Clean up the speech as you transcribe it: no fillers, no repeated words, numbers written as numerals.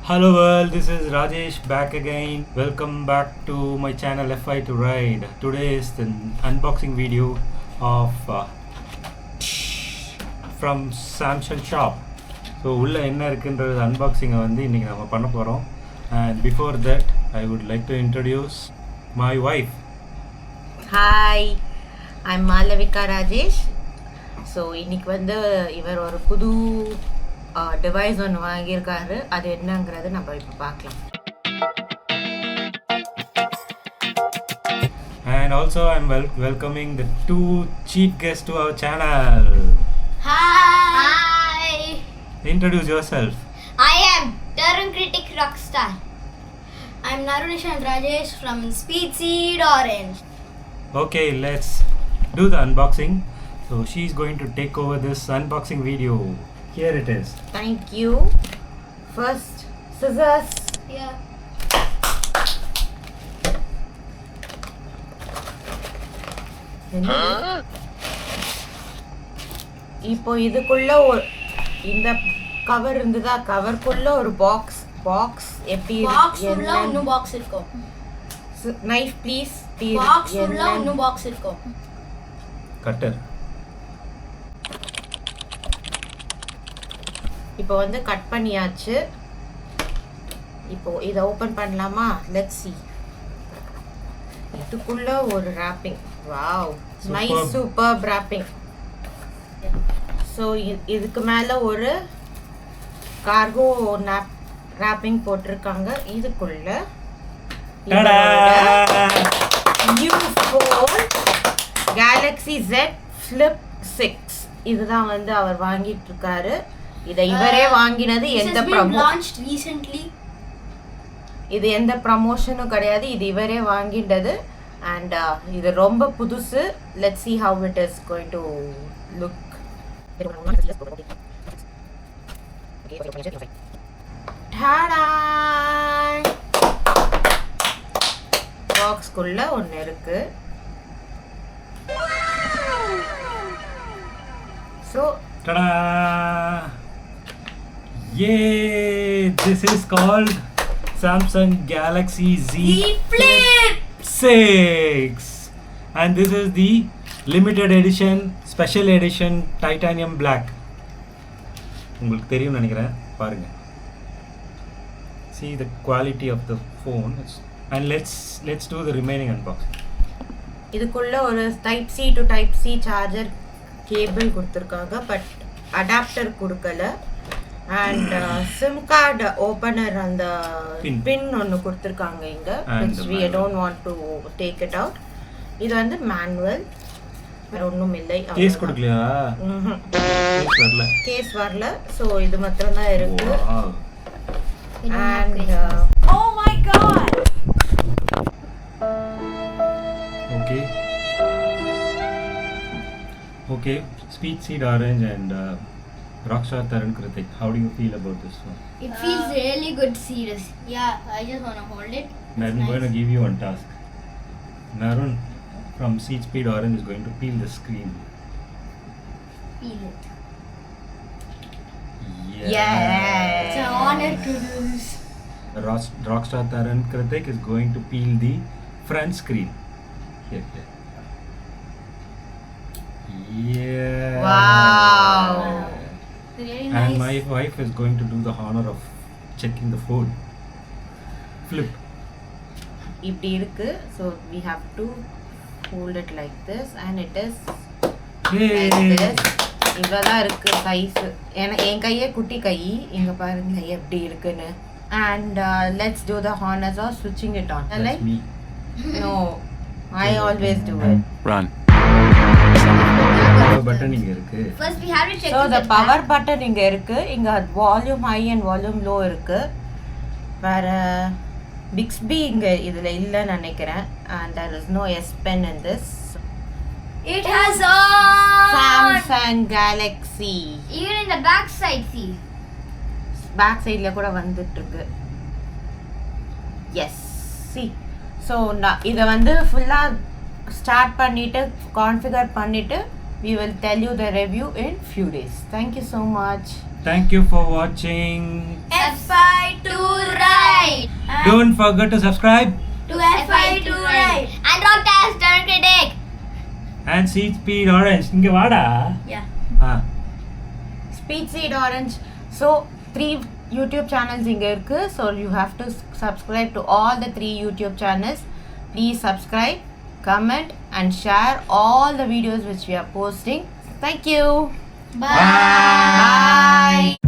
Hello world, this is Rajesh back again. Welcome back to my channel f5toride. Today is the unboxing video of from Samsung shop. So உள்ள என்ன இருக்குன்றது unboxing வந்து இன்னைக்கு நாம பண்ண போறோம். And before that, I would like to introduce my wife. Hi, I'm Malavika Rajesh. So இன்னைக்கு வந்து இவர் ஒரு புது டிவைஸ் ஒன்று வாங்கியிருக்காரு. அது என்னங்கிறது நம்ம இப்போ பார்க்கலாம். And also I'm welcoming the two chief guests to our channel. Hi! Introduce yourself. I am Tarun, Krithik, RockStar. I'm Narun, Ishaan, Rajesh from SpeedSeed Orange. Okay, let's do the unboxing. So she's going to take over this unboxing video. Here it is. Thank you. First, scissors. Yeah. இப்போ இதுக்குள்ள இந்த cover இருந்ததா, கவர்க்குள்ள ஒரு box எப்படி box உள்ள இன்னும் box இருக்கும். Knife please. Box உள்ள இன்னும் பாக்ஸ் இருக்கும். Cutter. இப்போ வந்து கட் பண்ணியாச்சு. இப்போ இதை ஓபன் பண்ணலாமா? Let's see. இதுக்குள்ள ஒரு wrapping. Wow, nice super wrapping. So இதுக்கு மேலே ஒரு கார்கோ wrapping போட்டிருக்காங்க. இதுக்குள்ள U4 Galaxy Z Flip6 இதுதான் வந்து அவர் வாங்கிட்டு இருக்காரு. இதை இவரே வாங்கினது. எந்த இது எந்த ப்ரமோஷனும் கிடையாது. இது இவரே வாங்கிட்டது. அண்ட் இது ரொம்ப புதுசு. Let's see how it is going to look. Ta-da! பாக்ஸ்க்குள்ள ஒன்று இருக்கு. So Ta-da! Yay! This is called Samsung Galaxy Z Flip6, and this is the limited edition, special edition titanium black. உங்களுக்கு தெரியும் நினைக்கிறேன், பாருங்க. See the quality of the phone, and let's do the remaining unboxing. இதுக்குள்ள ஒரு type C to type C charger cable கொடுத்துருக்காங்க, but adapter கொடுக்கல. And sim card opener அந்த பின் ஒன்று கொடுத்துருக்காங்க இங்கே, which we don't want to take it out. இது வந்து மேனுவல், வேற ஒன்றும் இல்லை. கேஸ் கொடுக்கலையா? கேஸ் வரல. ஸோ இது மாத்திரம் தான் இருக்கு. And oh my god, okay, SpeedSeed Orange and RockStar Tarun, Krithik, how do you feel about this one? It feels really good, serious. Yeah, I just want to hold it. I'm going to give you one task. Narun from SpeedSeed Orange is going to peel the screen. Peel it. yeah. It's an honor to do this. RockStar Tarun, Krithik is going to peel the front screen. Here. Yeah. Wow. Really And nice. my wife is going to do the honor of checking the phone. Flip. இப்படி இருக்கு. So we have to hold it like this, and it is Yay. like this. இவ்வளோதான் இருக்கு size. ஏன்னா என் கையே குட்டி கை, இங்க பாருங்க எப்படி இருக்குன்னு. And let's do the honors of switching it on. That's me. No, I always do it. Run. Power button இங்க இருக்கு. First we have to check So the the power button இங்க இருக்கு. இங்க volume high and volume low இருக்கு. வேற Bixby இங்க இதுல இல்லன்னு நினைக்கிறேன். And there is no S Pen in this. It has on. Samsung Galaxy. Even in the back side, see. Back சைடில் கூட வந்துட்டு இருக்கு. S, C. ஸோ நான் இதை வந்து ஃபுல்லாக ஸ்டார்ட் பண்ணிவிட்டு கான்ஃபிகர் பண்ணிவிட்டு we will tell you the review in few days. Thank you so much. Thank you for watching. F5 f5toride. Don't forget to subscribe To f5toride. And RockStar Tarun Krithik. and see Speed Orange. இங்க வாடா. Yeah. SpeedSeed Orange. So 3 YouTube channels inga irukku. So you have to subscribe to all the 3 YouTube channels. Please subscribe, comment and share all the videos which we are posting. Thank you. Bye. Bye.